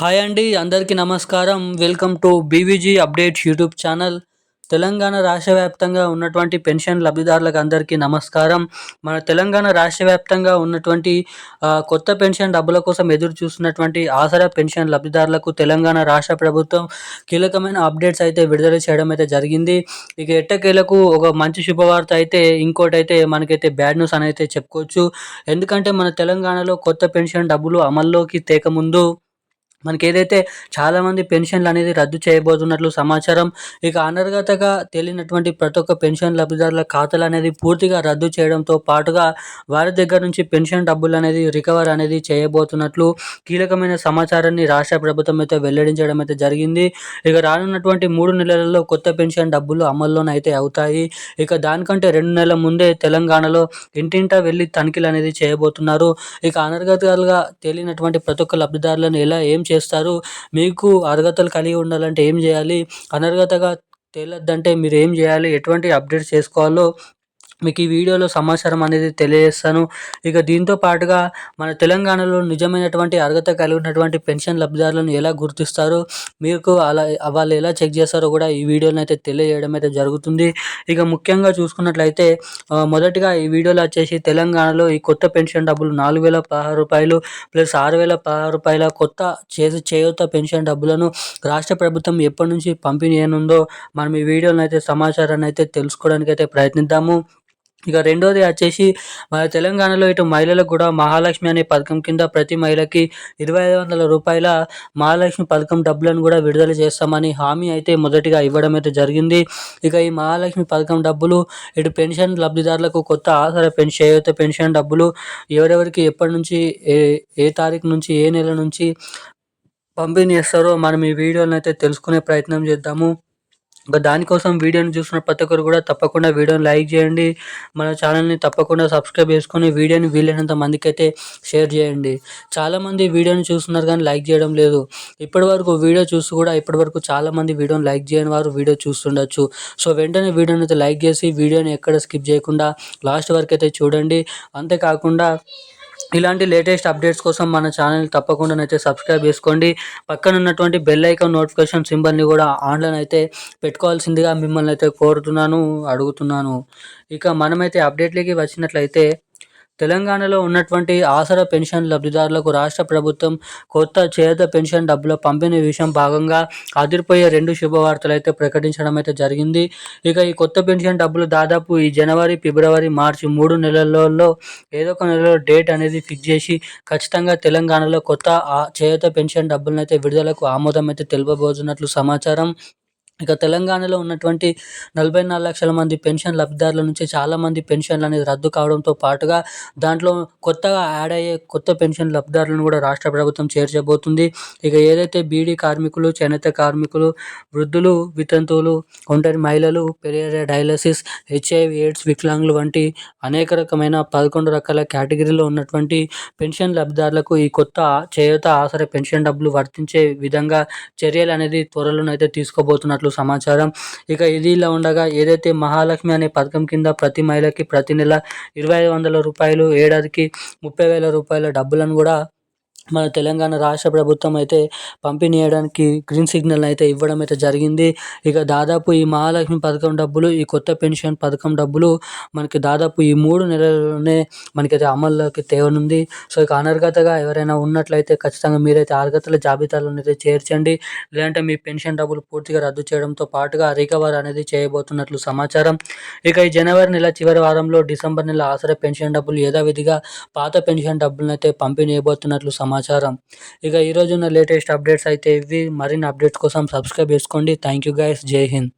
Hi అండి, అందరికీ నమస్కారం. Welcome to BVG updates YouTube channel. Telangana రాష్ట్ర వ్యాప్తంగా ఉన్నటువంటి పెన్షన్ లబ్ధిదారులకు అందరికీ నమస్కారం. మన తెలంగాణ రాష్ట్ర వ్యాప్తంగా ఉన్నటువంటి కొత్త పెన్షన్ డబ్బుల కోసం ఎదురు చూస్తున్నటువంటి ఆసరా పెన్షన్ లబ్ధిదారులకు తెలంగాణ రాష్ట్ర ప్రభుత్వం కీలకమైన అప్డేట్స్ అయితే విడుదల చేయడం అయితే జరిగింది. ఇక ఎట్టకేలకు ఒక మంచి శుభవార్త అయితే, ఇంకోటైతే మనకైతే బ్యాడ్ న్యూస్ అని అయితే చెప్పుకోవచ్చు. ఎందుకంటే మన తెలంగాణలో కొత్త పెన్షన్ డబ్బులు అమల్లోకి తేకముందు మనకేదైతే చాలామంది పెన్షన్లు అనేది రద్దు చేయబోతున్నట్లు సమాచారం. ఇక అనర్గతగా తేలినటువంటి ప్రతి ఒక్క పెన్షన్ లబ్ధిదారుల ఖాతాలు అనేది పూర్తిగా రద్దు చేయడంతో పాటుగా వారి దగ్గర నుంచి పెన్షన్ డబ్బులు అనేది రికవర్ అనేది చేయబోతున్నట్లు కీలకమైన సమాచారాన్ని రాష్ట్ర ప్రభుత్వం అయితే వెల్లడించడం అయితే జరిగింది. ఇక రానున్నటువంటి 3 నెలలలో కొత్త పెన్షన్ డబ్బులు అమల్లోనైతే అవుతాయి. ఇక దానికంటే 2 నెలల ముందే తెలంగాణలో ఇంటింటా వెళ్ళి తనిఖీలు అనేది చేయబోతున్నారు. ఇక అనర్గతలుగా తేలినటువంటి ప్రతి ఒక్క లబ్ధిదారులను ఏం చేస్తారు, మీకు అర్హతలు కలిగి ఉండాలంటే ఏం చేయాలి, అనర్హతగా తేలొద్దంటే మీరు ఏం చేయాలి, ఎటువంటి అప్డేట్స్ చేసుకోవాలో మీకు ఈ వీడియోలో సమాచారం అనేది తెలియజేస్తాను. ఇక దీంతో పాటుగా మన తెలంగాణలో నిజమైనటువంటి అర్హత కలిగి ఉన్నటువంటి పెన్షన్ లబ్ధిదారులను ఎలా గుర్తిస్తారో, మీకు వాళ్ళు ఎలా చెక్ చేస్తారో కూడా ఈ వీడియోని అయితే తెలియజేయడం అయితే జరుగుతుంది. ఇక ముఖ్యంగా చూసుకున్నట్లయితే మొదటిగా ఈ వీడియోలో వచ్చేసి తెలంగాణలో ఈ కొత్త పెన్షన్ డబ్బులు రూ. 4,016 ప్లస్ రూ. 6,016 కొత్త చేయూత పెన్షన్ డబ్బులను రాష్ట్ర ప్రభుత్వం ఎప్పటి నుంచి పంపిణీ చేయనుందో మనం ఈ వీడియోలో అయితే సమాచారాన్ని అయితే తెలుసుకోవడానికి అయితే ప్రయత్నిద్దాము. ఇక రెండోది వచ్చేసి మన తెలంగాణలో ఇటు మహిళలకు కూడా మహాలక్ష్మి అనే పథకం కింద ప్రతి మహిళకి రూ. 2,500 మహాలక్ష్మి పథకం డబ్బులను కూడా విడుదల చేస్తామని హామీ అయితే మొదటిగా ఇవ్వడం అయితే జరిగింది. ఇక ఈ మహాలక్ష్మి పథకం డబ్బులు ఇటు పెన్షన్ లబ్ధిదారులకు కొత్త ఆసరా చేయూత పెన్షన్ డబ్బులు ఎవరెవరికి ఎప్పటి నుంచి ఏ తారీఖు నుంచి ఏ నెల నుంచి పంపిణీ చేస్తారో మనం ఈ వీడియోని అయితే తెలుసుకునే ప్రయత్నం చేద్దాము. ఇంకా దానికోసం వీడియోని చూసిన ప్రతి ఒక్కరు కూడా తప్పకుండా వీడియోని లైక్ చేయండి. మన ఛానల్ని తప్పకుండా సబ్స్క్రైబ్ చేసుకొని వీడియోని వీలైనంత మందికి అయితే షేర్ చేయండి. చాలామంది వీడియోని చూస్తున్నారు కానీ లైక్ చేయడం లేదు. ఇప్పటివరకు వీడియో చూసి కూడా ఇప్పటివరకు చాలామంది వీడియోని లైక్ చేయని వారు వీడియో చూస్తుండొచ్చు. సో వెంటనే వీడియోని అయితే లైక్ చేసి వీడియోని ఎక్కడ స్కిప్ చేయకుండా లాస్ట్ వరకు అయితే చూడండి. అంతేకాకుండా ఇలాంటి లేటెస్ట్ అప్డేట్స్ కోసం మన ఛానల్ తప్పకుండానైతే సబ్స్క్రైబ్ చేసుకోండి. పక్కన ఉన్నటువంటి బెల్ ఐకాన్ నోటిఫికేషన్ సింబల్ని కూడా ఆన్లో అయితే పెట్టుకోవాల్సిందిగా మిమ్మల్ని అయితే అడుగుతున్నాను. ఇక మనమైతే అప్డేట్లకి వచ్చినట్లయితే తెలంగాణలో ఉన్నటువంటి ఆసరా పెన్షన్ లబ్ధిదారులకు రాష్ట్ర ప్రభుత్వం కొత్త చేయూత పెన్షన్ డబ్బుల పంపిణీ విషయం భాగంగా అదిరిపోయే 2 శుభవార్తలు అయితే ప్రకటించడం అయితే జరిగింది. ఇక ఈ కొత్త పెన్షన్ డబ్బులు దాదాపు ఈ జనవరి, ఫిబ్రవరి, మార్చి 3 నెలలలో ఏదో ఒక నెలలో డేట్ అనేది ఫిక్స్ చేసి ఖచ్చితంగా తెలంగాణలో కొత్త చేయూత పెన్షన్ డబ్బులను అయితే విడుదలకు ఆమోదం అయితే తెలుపబోతున్నట్లు సమాచారం. ఇక తెలంగాణలో ఉన్నటువంటి 44 లక్షల మంది పెన్షన్ లబ్ధిదారుల నుంచి చాలామంది పెన్షన్లు అనేది రద్దు కావడంతో పాటుగా దాంట్లో కొత్తగా యాడ్ అయ్యే కొత్త పెన్షన్ లబ్ధిదారులను కూడా రాష్ట్ర ప్రభుత్వం చేర్చబోతుంది. ఇక ఏదైతే బీడీ కార్మికులు, చేనేత కార్మికులు, వృద్ధులు, వితంతువులు, ఒంటరి మహిళలు, పెరియారియ డయాలసిస్, HIV, ఎయిడ్స్, వికలాంగులు వంటి అనేక రకమైన 11 రకాల కేటగిరీలో ఉన్నటువంటి పెన్షన్ లబ్ధిదారులకు ఈ కొత్త చేయూత ఆసరా పెన్షన్ డబ్బులు వర్తించే విధంగా చర్యలు అనేది త్వరలోనైతే తీసుకోబోతున్నట్లు సమాచారం. ఇక ఇది ఇలా ఉండగా ఏదైతే మహాలక్ష్మి అనే పథకం కింద ప్రతి మహిళకి ప్రతి నెల రూ. 2,500, ఏడాదికి రూ. 30,000 డబ్బులను కూడా మన తెలంగాణ రాష్ట్ర ప్రభుత్వం అయితే పంపిణీ చేయడానికి గ్రీన్ సిగ్నల్ అయితే ఇవ్వడం అయితే జరిగింది. ఇక దాదాపు ఈ మహాలక్ష్మి పథకం డబ్బులు, ఈ కొత్త పెన్షన్ పథకం డబ్బులు మనకి దాదాపు ఈ 3 నెలల్లోనే మనకైతే అమల్లోకి తేవనుంది. సో ఇక అనర్హతగా ఎవరైనా ఉన్నట్లయితే ఖచ్చితంగా మీరైతే అర్హతల జాబితాలోనైతే చేర్చండి. లేదంటే మీ పెన్షన్ డబ్బులు పూర్తిగా రద్దు చేయడంతో పాటుగా రికవర్ అనేది చేయబోతున్నట్లు సమాచారం. ఇక ఈ జనవరి నెల చివరి వారంలో డిసెంబర్ నెల ఆసరా పెన్షన్ డబ్బులు యథావిధిగా పాత పెన్షన్ డబ్బులను అయితే పంపిణీ చేయబోతున్నట్లు సమాచారం. ఇక ఈరోజు ఉన్న లేటెస్ట్ అప్డేట్స్ అయితే ఇవి. మరిన్ని అప్డేట్స్ కోసం సబ్స్క్రైబ్ చేసుకోండి. Thank you guys. జై హింద్.